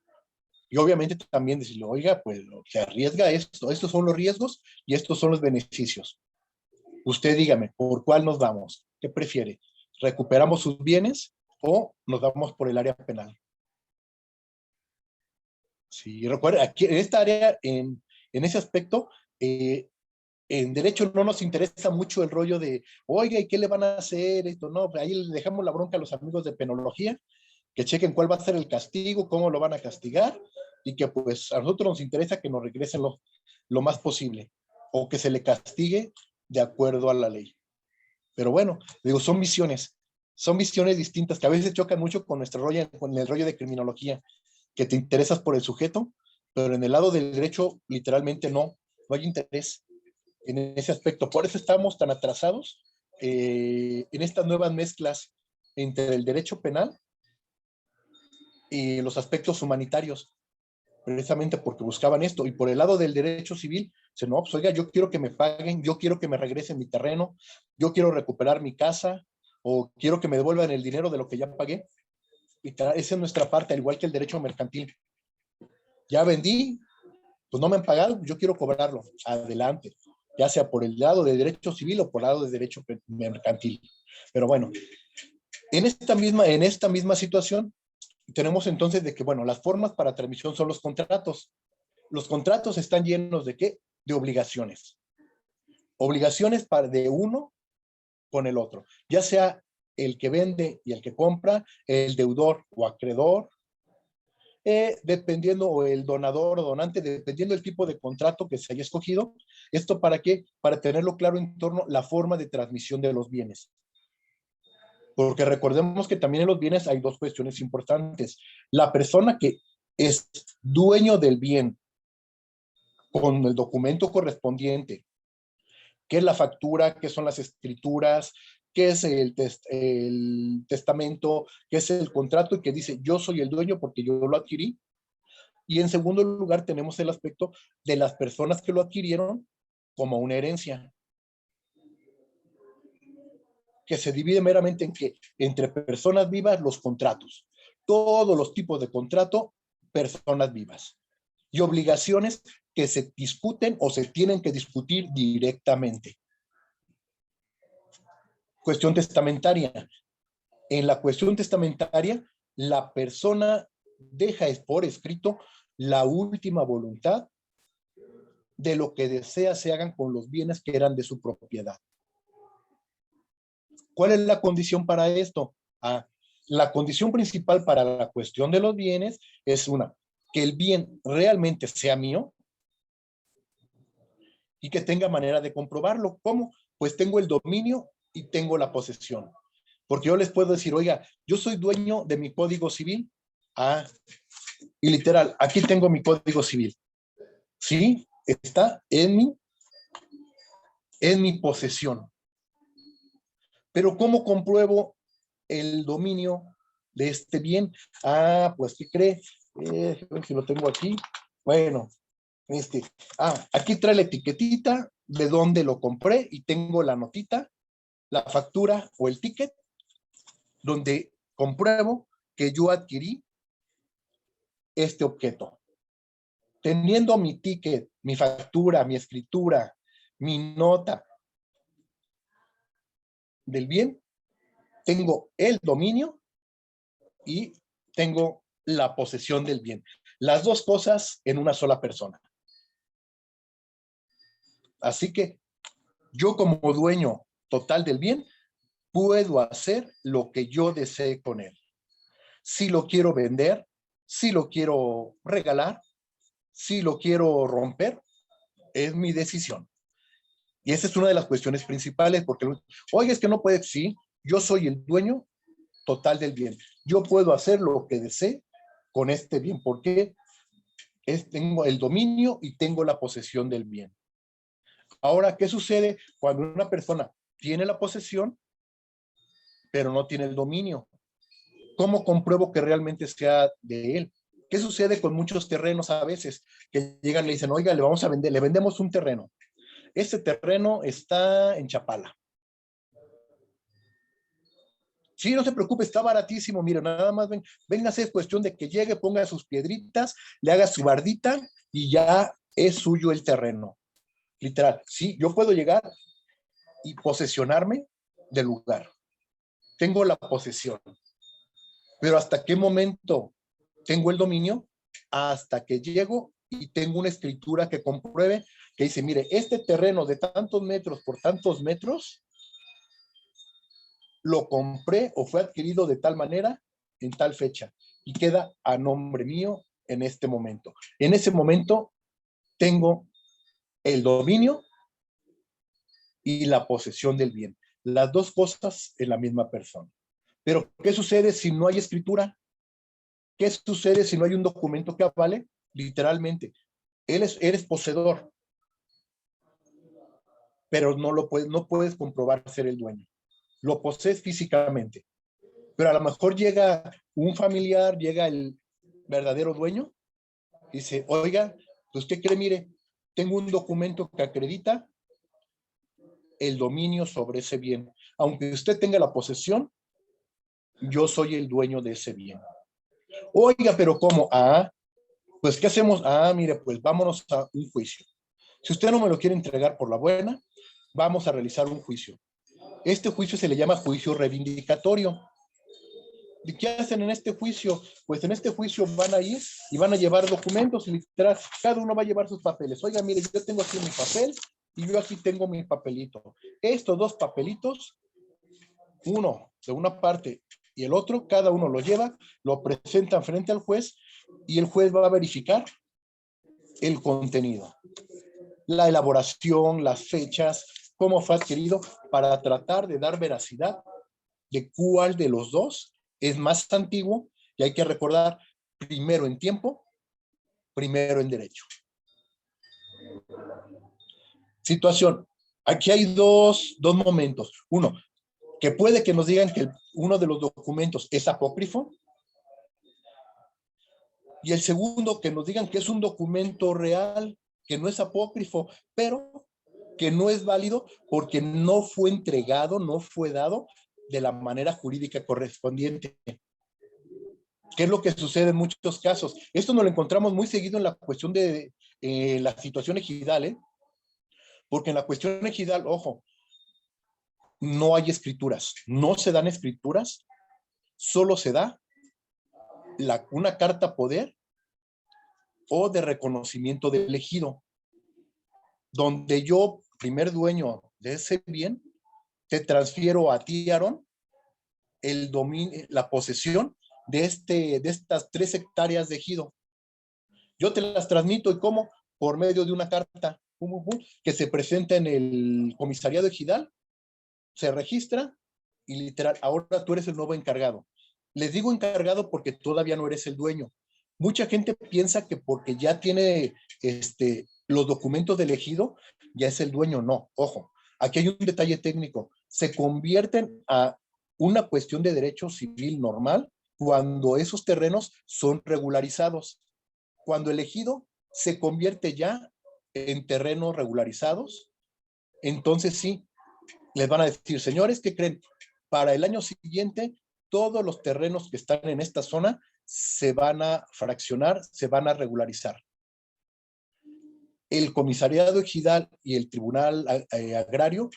[SPEAKER 1] Y obviamente también decirle, oiga, pues se arriesga esto, estos son los riesgos y estos son los beneficios. Usted dígame, ¿por cuál nos vamos? ¿Qué prefiere? ¿Recuperamos sus bienes o nos vamos por el área penal? Sí, recuerda, aquí en esta área, en ese aspecto, en derecho no nos interesa mucho el rollo de, oiga, ¿y qué le van a hacer esto? No, ahí le dejamos la bronca a los amigos de penología, que chequen cuál va a ser el castigo, cómo lo van a castigar, y que pues a nosotros nos interesa que nos regresen lo más posible, o que se le castigue de acuerdo a la ley. Pero bueno, digo, son visiones distintas que a veces chocan mucho con con el rollo de criminología, que te interesas por el sujeto, pero en el lado del derecho literalmente no hay interés en ese aspecto. Por eso estamos tan atrasados en estas nuevas mezclas entre el derecho penal y los aspectos humanitarios. precisamente porque buscaban esto. Y por el lado del derecho civil, dice, no, pues oiga, yo quiero que me paguen, yo quiero que me regresen mi terreno, yo quiero recuperar mi casa, o quiero que me devuelvan el dinero de lo que ya pagué. Y esa es nuestra parte, al igual que el derecho mercantil. Ya vendí, pues no me han pagado, yo quiero cobrarlo. Adelante, ya sea por el lado de derecho civil o por el lado de derecho mercantil. Pero bueno, en esta misma situación, tenemos entonces de que, bueno, las formas para transmisión son los contratos. Los contratos están llenos ¿de qué? De obligaciones. Obligaciones de uno con el otro, ya sea el que vende y el que compra, el deudor o acreedor, dependiendo, o el donador o donante, dependiendo del tipo de contrato que se haya escogido. ¿Esto para qué? Para tenerlo claro en torno a la forma de transmisión de los bienes. Porque recordemos que también en los bienes hay dos cuestiones importantes. La persona que es dueño del bien con el documento correspondiente, qué es la factura, qué son las escrituras, qué es el testamento, qué es el contrato, y que dice yo soy el dueño porque yo lo adquirí. Y en segundo lugar tenemos el aspecto de las personas que lo adquirieron como una herencia, que se divide meramente en que entre personas vivas los contratos, todos los tipos de contrato, personas vivas, y obligaciones que se discuten o se tienen que discutir directamente. Cuestión testamentaria. En la cuestión testamentaria, la persona deja por escrito la última voluntad de lo que desea se hagan con los bienes que eran de su propiedad. ¿Cuál es la condición para esto? La condición principal para la cuestión de los bienes es que el bien realmente sea mío y que tenga manera de comprobarlo. ¿Cómo? Pues tengo el dominio y tengo la posesión. Porque yo les puedo decir, oiga, yo soy dueño de mi código civil. Y literal, aquí tengo mi código civil. Sí, está en mi posesión. Pero ¿cómo compruebo el dominio de este bien? Pues, ¿qué cree? Si lo tengo aquí. Bueno, aquí trae la etiquetita de dónde lo compré y tengo la notita, la factura o el ticket, donde compruebo que yo adquirí este objeto. Teniendo mi ticket, mi factura, mi escritura, mi nota del bien, tengo el dominio y tengo la posesión del bien. Las dos cosas en una sola persona. Así que yo, como dueño total del bien, puedo hacer lo que yo desee con él. Si lo quiero vender, si lo quiero regalar, si lo quiero romper, es mi decisión. Y esa es una de las cuestiones principales, porque, oye, es que no puede, sí, yo soy el dueño total del bien. Yo puedo hacer lo que desee con este bien, porque tengo el dominio y tengo la posesión del bien. Ahora, ¿qué sucede cuando una persona tiene la posesión, pero no tiene el dominio? ¿Cómo compruebo que realmente sea de él? ¿Qué sucede con muchos terrenos a veces? Que llegan y le dicen, oiga, le vamos a vender, le vendemos un terreno. Este terreno está en Chapala. Sí, no se preocupe, está baratísimo. Mire, nada más véngase, es cuestión de que llegue, ponga sus piedritas, le haga su bardita y ya es suyo el terreno. Literal, sí, yo puedo llegar y posesionarme del lugar. Tengo la posesión. Pero ¿hasta qué momento tengo el dominio? Hasta que llego y tengo una escritura que compruebe, que dice, mire, este terreno de tantos metros por tantos metros, lo compré o fue adquirido de tal manera en tal fecha y queda a nombre mío en este momento. En ese momento tengo el dominio y la posesión del bien. Las dos cosas en la misma persona. Pero, ¿qué sucede si no hay escritura? ¿Qué sucede si no hay un documento que avale? Literalmente, eres poseedor, pero no puedes comprobar ser el dueño. Lo posees físicamente, pero a lo mejor llega un familiar, llega el verdadero dueño Dice, oiga, pues ¿qué cree? Mire, tengo un documento que acredita el dominio sobre ese bien. Aunque usted tenga la posesión, yo soy el dueño de ese bien. Oiga, pero ¿cómo? Ah, pues ¿qué hacemos? Ah, mire, pues vámonos a un juicio. Si usted no me lo quiere entregar por la buena, vamos a realizar un juicio. Este juicio se le llama juicio reivindicatorio. ¿Y qué hacen en este juicio? Pues en este juicio van a ir y van a llevar documentos, literal, cada uno va a llevar sus papeles. Oiga, mire, yo tengo aquí mi papel y yo aquí tengo mi papelito. Estos dos papelitos, uno de una parte y el otro, cada uno lo lleva, lo presentan frente al juez y el juez va a verificar el contenido, la elaboración, las fechas, cómo fue adquirido, para tratar de dar veracidad de cuál de los dos es más antiguo, y hay que recordar, primero en tiempo, primero en derecho. Situación. Aquí hay dos momentos. Uno, que puede que nos digan que uno de los documentos es apócrifo, y el segundo, que nos digan que es un documento real, que no es apócrifo, pero que no es válido porque no fue entregado, no fue dado de la manera jurídica correspondiente. ¿Qué es lo que sucede en muchos casos? Esto nos lo encontramos muy seguido en la cuestión de la situación ejidal, ¿eh? Porque en la cuestión ejidal, ojo, no hay escrituras, no se dan escrituras, solo se da una carta poder o de reconocimiento del ejido, donde yo, primer dueño de ese bien, te transfiero a ti, Aarón, el dominio, la posesión de estas 3 hectáreas de ejido. Yo te las transmito, ¿y cómo? Por medio de una carta que se presenta en el comisariado ejidal, se registra y literal, ahora tú eres el nuevo encargado. Les digo encargado porque todavía no eres el dueño. Mucha gente piensa que porque ya tiene los documentos del ejido, ya es el dueño. No, ojo, aquí hay un detalle técnico. Se convierten a una cuestión de derecho civil normal cuando esos terrenos son regularizados. Cuando el ejido se convierte ya en terrenos regularizados, entonces sí, les van a decir, señores, ¿qué creen? Para el año siguiente, todos los terrenos que están en esta zona se van a fraccionar, se van a regularizar. El comisariado ejidal y el tribunal agrario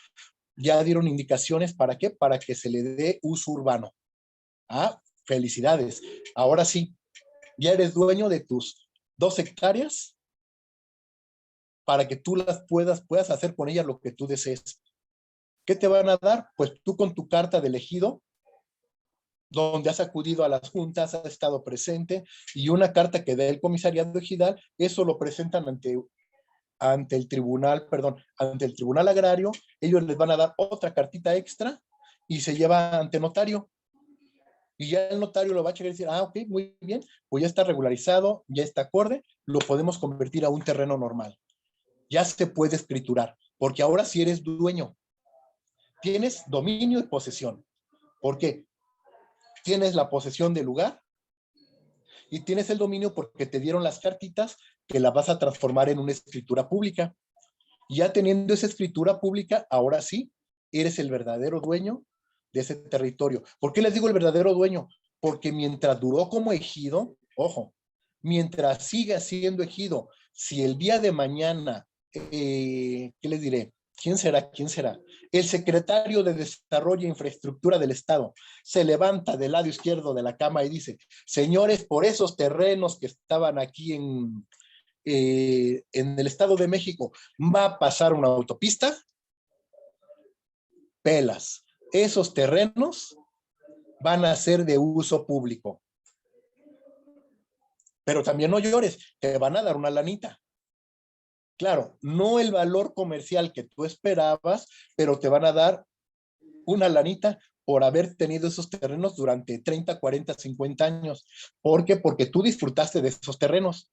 [SPEAKER 1] ya dieron indicaciones, ¿para qué? Para que se le dé uso urbano. Ah, felicidades. Ahora sí, ya eres dueño de tus 2 hectáreas para que tú las puedas hacer con ellas lo que tú desees. ¿Qué te van a dar? Pues tú con tu carta de elegido, donde has acudido a las juntas, has estado presente, y una carta que dé el comisariado ejidal, eso lo presentan ante el tribunal, ante el tribunal agrario. Ellos les van a dar otra cartita extra y se lleva ante notario. Y ya el notario lo va a checar y decir, ah, ok, muy bien, pues ya está regularizado, ya está acorde, lo podemos convertir a un terreno normal. Ya se puede escriturar, porque ahora sí eres dueño. Tienes dominio y posesión. ¿Por qué? Tienes la posesión del lugar y tienes el dominio porque te dieron las cartitas que las vas a transformar en una escritura pública. Y ya teniendo esa escritura pública, ahora sí, eres el verdadero dueño de ese territorio. ¿Por qué les digo el verdadero dueño? Porque mientras duró como ejido, ojo, mientras siga siendo ejido, si el día de mañana, ¿qué les diré? ¿Quién será? ¿Quién será? El secretario de Desarrollo e Infraestructura del Estado se levanta del lado izquierdo de la cama y dice, señores, por esos terrenos que estaban aquí en el Estado de México, va a pasar una autopista, pelas. Esos terrenos van a ser de uso público. Pero también no llores, te van a dar una lanita. Claro, no el valor comercial que tú esperabas, pero te van a dar una lanita por haber tenido esos terrenos durante 30, 40, 50 años. ¿Por qué? Porque tú disfrutaste de esos terrenos.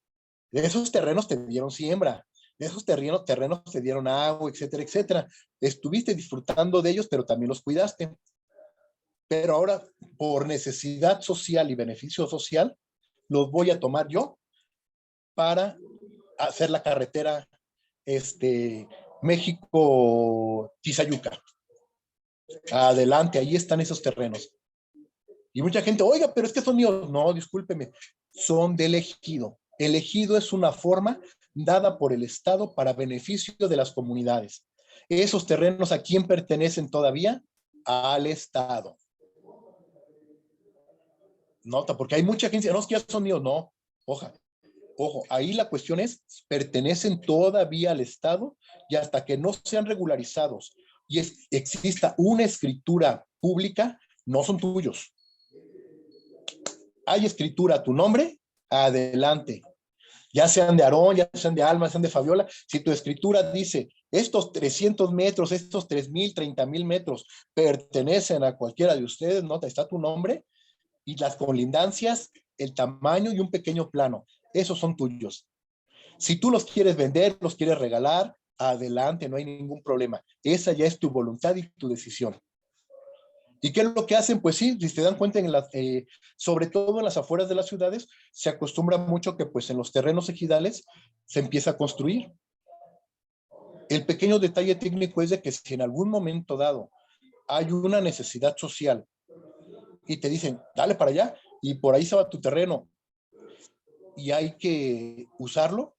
[SPEAKER 1] De esos terrenos te dieron siembra. De esos terrenos te dieron agua, etcétera, etcétera. Estuviste disfrutando de ellos, pero también los cuidaste. Pero ahora, por necesidad social y beneficio social, los voy a tomar yo para hacer la carretera México-Tizayuca. Adelante, ahí están esos terrenos. Y mucha gente, oiga, pero es que son míos. No, discúlpeme, son del ejido. El ejido es una forma dada por el Estado para beneficio de las comunidades. Esos terrenos, ¿a quién pertenecen todavía? Al Estado. Nota, porque hay mucha gente, no, es que ya son míos. No, ojo, ahí la cuestión es, pertenecen todavía al Estado y hasta que no sean regularizados y exista una escritura pública, no son tuyos. Hay escritura a tu nombre, adelante. Ya sean de Aarón, ya sean de Alma, sean de Fabiola, si tu escritura dice, estos 300 metros, estos 3,000, 30,000 metros pertenecen a cualquiera de ustedes, ¿no? Está tu nombre y las colindancias, el tamaño y un pequeño plano. Esos son tuyos. Si tú los quieres vender, los quieres regalar, adelante, no hay ningún problema. Esa ya es tu voluntad y tu decisión. ¿Y qué es lo que hacen? Pues sí, si te dan cuenta, sobre todo en las afueras de las ciudades, se acostumbra mucho que pues en los terrenos ejidales se empieza a construir. El pequeño detalle técnico es de que si en algún momento dado hay una necesidad social y te dicen, dale para allá, y por ahí se va tu terreno, y hay que usarlo,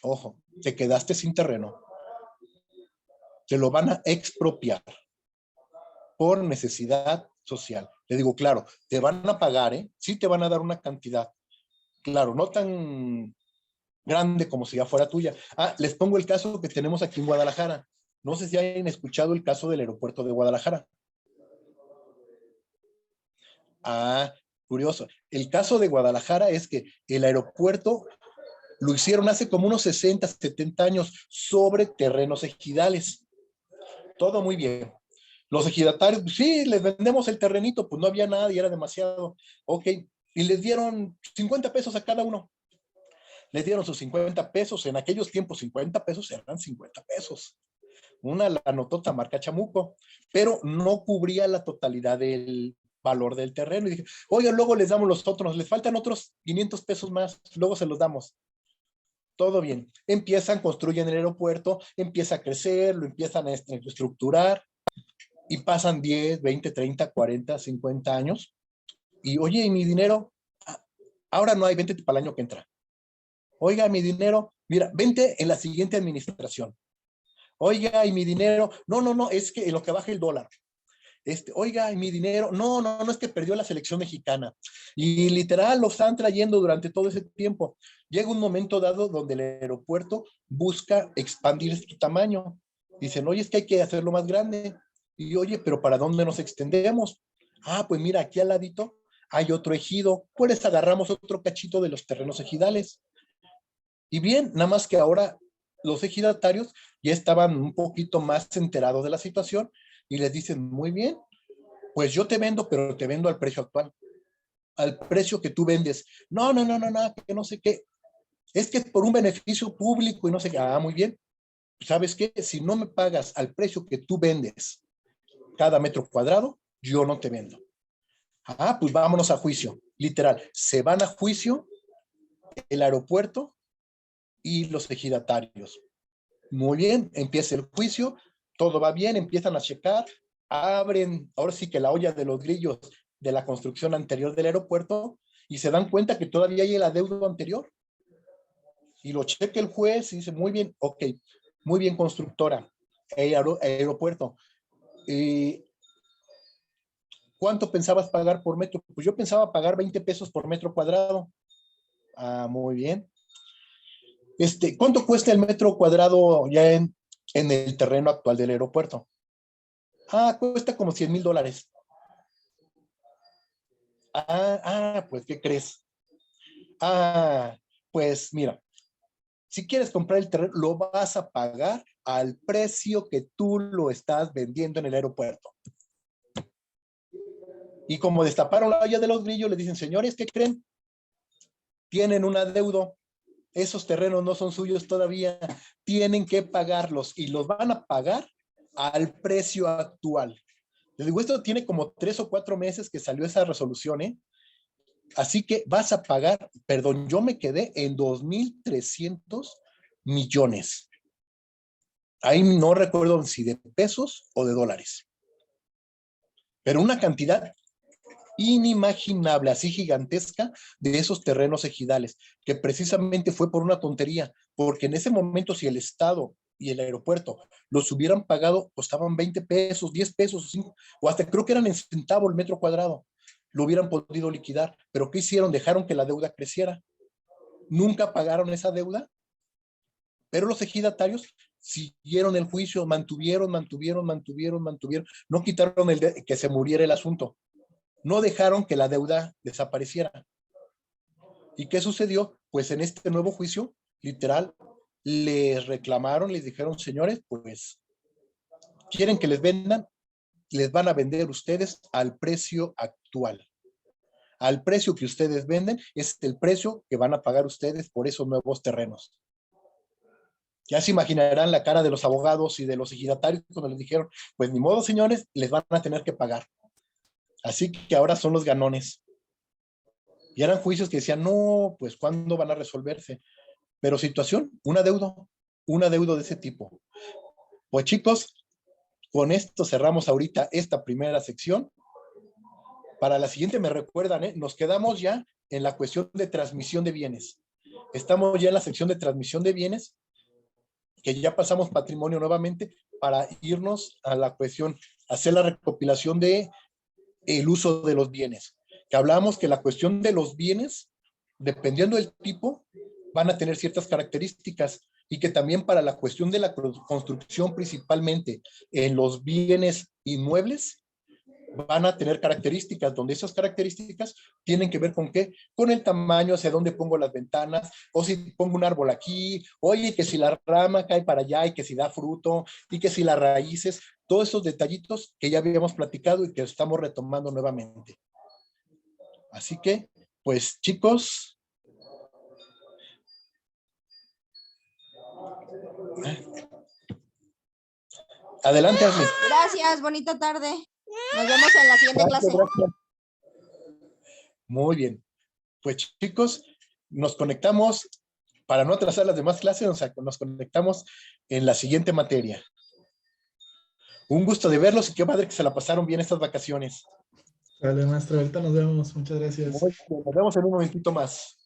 [SPEAKER 1] ojo, te quedaste sin terreno. Te lo van a expropiar por necesidad social. Le digo, claro, te van a pagar, sí te van a dar una cantidad. Claro, no tan grande como si ya fuera tuya. Les pongo el caso que tenemos aquí en Guadalajara. No sé si hayan escuchado el caso del aeropuerto de Guadalajara. Curioso. El caso de Guadalajara es que el aeropuerto lo hicieron hace como unos 60, 70 años sobre terrenos ejidales. Todo muy bien. Los ejidatarios, pues sí, les vendemos el terrenito, pues no había nada y era demasiado. Ok, y les dieron 50 pesos a cada uno. Les dieron sus 50 pesos. En aquellos tiempos, 50 pesos eran 50 pesos. Una la notota marca Chamuco, pero no cubría la totalidad del valor del terreno. Y dije, oye, luego les damos los otros, les faltan otros 500 pesos más, luego se los damos. Todo bien. Empiezan, construyen el aeropuerto, empieza a crecer, lo empiezan a estructurar y pasan 10, 20, 30, 40, 50 años. Y oye, ¿y mi dinero? Ahora no hay, vente para el año que entra. Oiga, mi dinero, mira, vente en la siguiente administración. Oiga, y mi dinero, no, es que en lo que baja el dólar. Oiga, y mi dinero, no, es que perdió la selección mexicana. Y literal lo están trayendo durante todo ese tiempo. Llega un momento dado donde el aeropuerto busca expandir su tamaño. Dicen, oye, es que hay que hacerlo más grande. Y oye, pero ¿para dónde nos extendemos? Pues mira, aquí al ladito hay otro ejido. Pues agarramos otro cachito de los terrenos ejidales. Y bien, nada más que ahora los ejidatarios ya estaban un poquito más enterados de la situación y les dicen, muy bien, pues yo te vendo, pero te vendo al precio actual, al precio que tú vendes. No, que no sé qué. Es que es por un beneficio público y no sé qué. Muy bien. ¿Sabes qué? Si no me pagas al precio que tú vendes cada metro cuadrado, yo no te vendo. Pues vámonos a juicio. Literal, se van a juicio el aeropuerto y los ejidatarios. Muy bien, empieza el juicio, todo va bien, empiezan a checar, abren, ahora sí que la olla de los grillos de la construcción anterior del aeropuerto y se dan cuenta que todavía hay el adeudo anterior. Y lo checa el juez y dice, muy bien, ok, muy bien constructora, aeropuerto. ¿Cuánto pensabas pagar por metro? Pues yo pensaba pagar 20 pesos por metro cuadrado. Muy bien. ¿Cuánto cuesta el metro cuadrado ya en el terreno actual del aeropuerto? Cuesta como $100,000. Pues, ¿qué crees? Pues mira, si quieres comprar el terreno, lo vas a pagar al precio que tú lo estás vendiendo en el aeropuerto. Y como destaparon la olla de los grillos, le dicen, señores, ¿qué creen? Tienen un adeudo. Esos terrenos no son suyos todavía, tienen que pagarlos y los van a pagar al precio actual. Les digo, esto tiene como 3 o 4 meses que salió esa resolución, Así que vas a pagar, perdón, yo me quedé en 2,300 millones. Ahí no recuerdo si de pesos o de dólares. Pero una cantidad inimaginable, así gigantesca, de esos terrenos ejidales, que precisamente fue por una tontería, porque en ese momento si el Estado y el aeropuerto los hubieran pagado, costaban 20 pesos, 10 pesos, 5, o hasta creo que eran en centavo el metro cuadrado, lo hubieran podido liquidar. Pero ¿qué hicieron? Dejaron que la deuda creciera. Nunca pagaron esa deuda, pero los ejidatarios siguieron el juicio, mantuvieron, no quitaron que se muriera el asunto, no dejaron que la deuda desapareciera. ¿Y qué sucedió? Pues en este nuevo juicio, literal, les reclamaron, les dijeron, señores, pues, ¿quieren que les vendan? Les van a vender ustedes al precio actual. Al precio que ustedes venden es el precio que van a pagar ustedes por esos nuevos terrenos. Ya se imaginarán la cara de los abogados y de los ejidatarios cuando les dijeron, pues ni modo, señores, les van a tener que pagar. Así que ahora son los ganones. Y eran juicios que decían, no, pues ¿cuándo van a resolverse? Pero situación, un adeudo de ese tipo. Pues chicos, con esto cerramos ahorita esta primera sección. Para la siguiente me recuerdan, nos quedamos ya en la cuestión de transmisión de bienes. Estamos ya en la sección de transmisión de bienes, que ya pasamos patrimonio nuevamente para irnos a la cuestión, hacer la recopilación de el uso de los bienes. Que hablábamos que la cuestión de los bienes, dependiendo del tipo, van a tener ciertas características y que también para la cuestión de la construcción principalmente en los bienes inmuebles, van a tener características, donde esas características tienen que ver con qué, con el tamaño, hacia dónde pongo las ventanas, o si pongo un árbol aquí, oye, que si la rama cae para allá y que si da fruto, y que si las raíces, todos esos detallitos que ya habíamos platicado y que estamos retomando nuevamente. Así que, pues chicos, adelante, Ashley.
[SPEAKER 3] Gracias, bonita tarde. Nos vemos en la siguiente clase.
[SPEAKER 1] Gracias. Muy bien. Pues chicos, nos conectamos, para no atrasar las demás clases, nos conectamos en la siguiente materia. Un gusto de verlos y qué padre que se la pasaron bien estas vacaciones.
[SPEAKER 2] Vale, maestro, ahorita nos vemos. Muchas gracias.
[SPEAKER 1] Nos vemos en un momentito más.